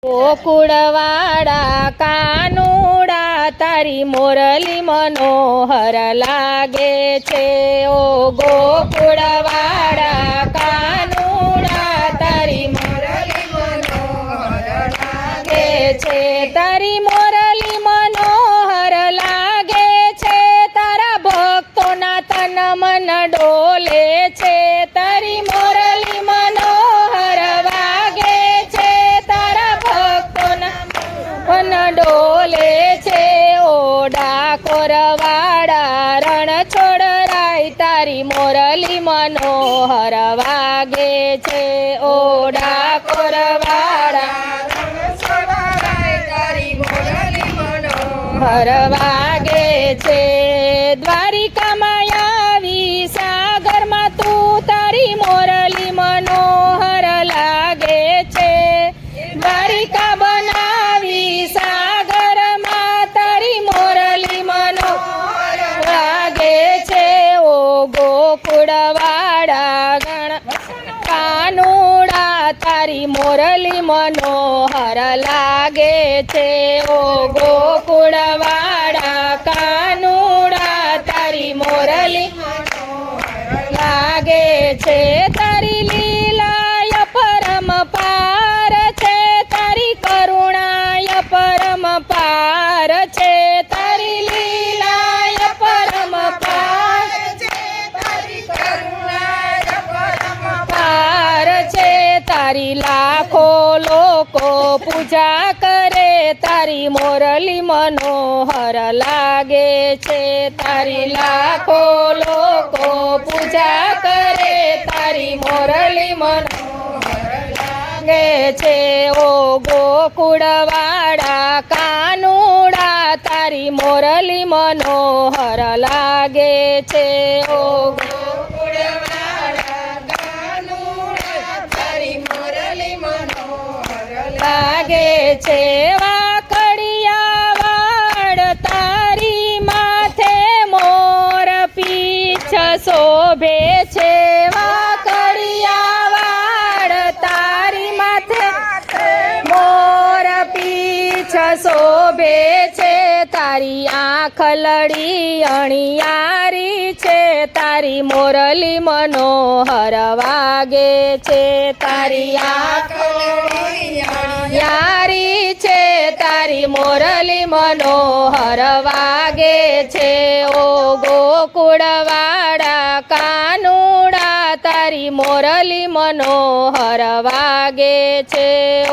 ગોકુળવાળા કાનુડા તારી મોરલી મનોહર લાગે છે। ઓ ગોકુળવાળા કાનુડા તારી મોરલી મનોહર લાગે છે। તારી મોરલી મનોહર લાગે છે। તારા ભક્તોના તન મન ડોલે છે। તારી મોરલી મનોહર વાગે છે। તારા ભક્તોના મન ડોલે છે। ઓ ડાકોરવાળા રણ છોડરાય તારી મોરલી મનોહર વાગે છે। ઓ ડાકોરવાળા રણ છોડરાય તારી મોરલી મનોહર વાગે છે। દ્વારિકામાં આવી સાગરમાં તું તારી મોરલી મનોહર લાગે છે। દ્વારિકા બનાવી સાગરમાં તારી મોરલી મનોહર લાગે છે। ઓ ગોકુળવાળા કાનુડા તારી મોરલી મનોહર લાગે છે। ઓ ગોકુળવાળા કાનુડા તારી મોરલી લાગે છે। તારી લીલાય પરમ પાર છે। તારી કરુણાય પરમ પાર છે। તારી લીલાય પરમ પાર છે। તારી કરુણાય પરમ પાર છે। તારી લાખો લોકો પૂજા કરે તારી મોરલી મનોહર લાગે છે। તારી લાખો લોકો પૂજા કરે તારી મોરલી મનોહર લાગે છે। ઓ ગોકુળવાળા કાનુડા તારી મોરલી મનોહર લાગે છે। ઓ ગોકુળવાળા કાનુડા તારી મોરલી મનોહર લાગે છે। વાકડિયા વાળ તારી માથે મોર પીછ શોભે છે। વાકડિયા વાળ તારી માથે મોર પીછ શોભે છે। તારી આંખ લડી અણિયારી છે। તારી મોરલી મનોહર વાગે છે। તારી આંખ લડી અણિયારી છે। તારી મોરલી મનોહર વાગે છે। ઓ ગોકુળવાળા કાનુડા તારી મોરલી મનોહર વાગે છે।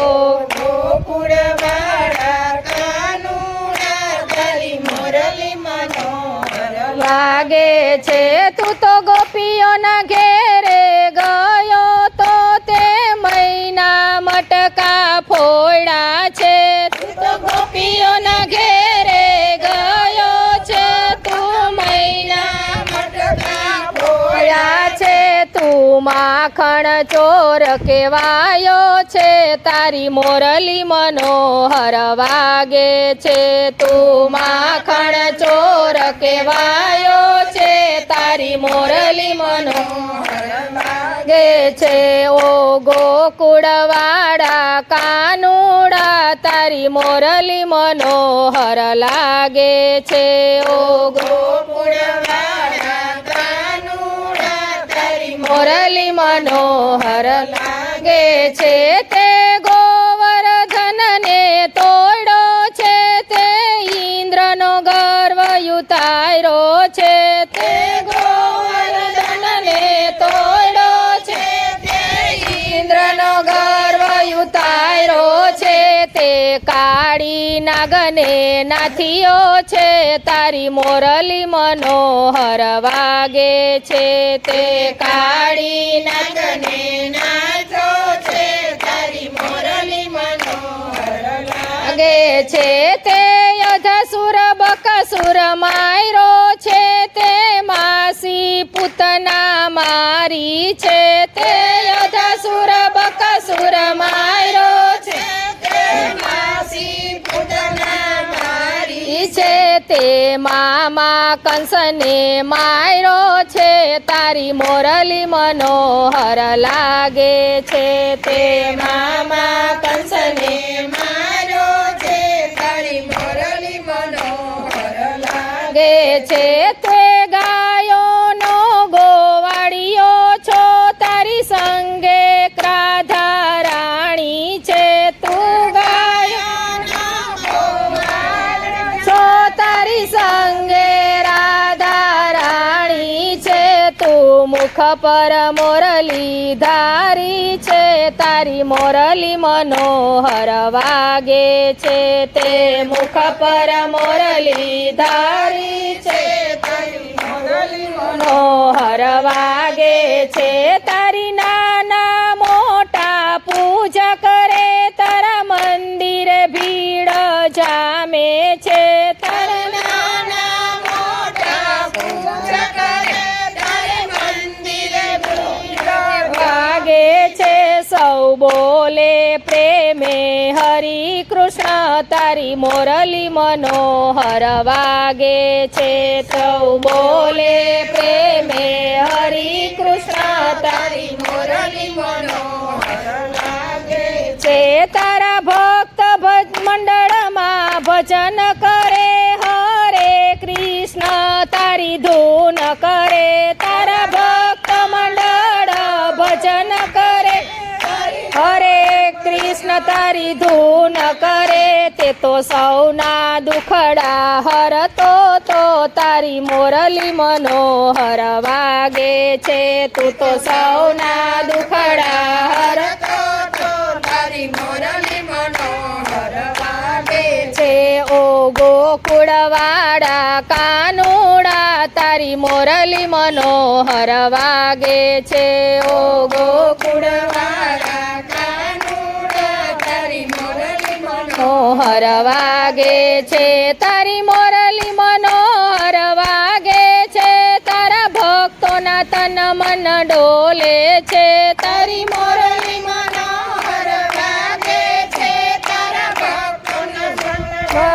ઓ ગોકુળવાળા કાનુડા તારી મોરલી મનોહર લાગે છે। તું તો ગોપીઓના ઘેરે ગયો તો તે મૈના મટકા ફોડ્યા છે। તું તો ગોપીઓના ઘેરે ગયો છે। તું મૈના મટકા ફોડ્યા છે। તું માખણ ચોર કહેવાયો છે। તારી મોરલી મનોહર વાગે છે। તું માખણ ચોર કહેવાયો છે। તારી મોરલી મનોહર લાગે છે। ઓ ગોકુળવાળા કાનુડા તારી મોરલી મનોહર લાગે છે। ઓ ગોકુળવાળા કાનુડા તારી મોરલી મનોહર લાગે છે। તે ગોવર્ધનને તોડો છે। તે ઇન્દ્રનો ગર્વ ઉતાર્યો છે। તે ગોવર્ધનને તોડો છે। તે ઇન્દ્રનો ગર્વ ઉતાર્યો છે। તે કાળી નાગને નાથિયો છે। તારી મોરલી મનોહર વાગે છે। તે કાળી નાગને નાથો છે। તારી મોરલી મનોહર લાગે છે। તે અધસુર બકાસુર માર્યો છે। તે માસી પૂતના મારી છે। તે અધસુર બકાસુર માર્યો છે। તે માસી પૂતના મારી છે। તે તે મામા કંસને માર્યો છે તારી મોરલી મનોહર લાગે છે તે મામા કંસને માર્યો છે તારી મોરલી મનોહર લાગે લાગે છે તે ગાયોનો ગોવાળિયો છો તારી સંગે રાધા રાણી છે તું ગાયોનો છો તારી સંગે રાધા રાણી છે તું મુખ પર મોરલી ધારી છે તારી મોરલી મનોહર વાગે છે તે મુખ પર મોરલી ધારી છે તારી મોરલી મનોહર વાગે છે તારી નાના મોટા પૂજા કરે તારા મંદિર ભીડ જામે છે તારા નાના મોટા પૂજા કરે તારે મંદિરે ભીડ વાગે છે સૌ બોલે પ્રેમે હરિ કૃષ્ણ તારી મોરલી મનોહર વાગે છે સૌ બોલે પ્રેમે હરિ કૃષ્ણ તારી મોરલી મનોહર લાગે છે તારા ભક્ત મંડળમાં ભજન કરે હરે કૃષ્ણ તારી ધૂન કરે તારા ભક્ત મંડળ ભજન કરે હરે કૃષ્ણ તારી ધૂન કરે તે તો સૌના દુખડા હરતો તો તારી મોરલી મનોહર વાગે છે તું તો સૌના દુખડા હરતો તો તારી મોરલી મનોહર વાગે છે ઓ ગોકુળવાડા કાનુડા તારી મોરલી મનોહર વાગે છે ઓ ગોકુળવાડા કાનુડા તારી મોરલી મનોહર વાગે છે તારી મોરલી મનોહર વાગે છે તારા ભક્તોના તન મન ડોલે છે તારી મોરલી મનોહર વાગે છે તારા ભક્તોના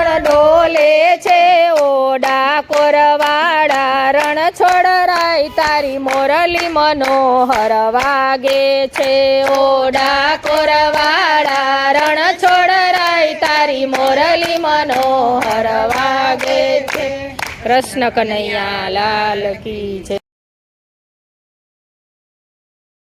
મન ડોલે છે ઓ ડાકોરવાડા રણ છોડરાય તારી મોરલી મનોહર વાગે છે ઓ ડાકોરવાડા રણ છોડરાય તારી મોરલી મનોહર વાગે છે કૃષ્ણ કનૈયા લાલ કી જય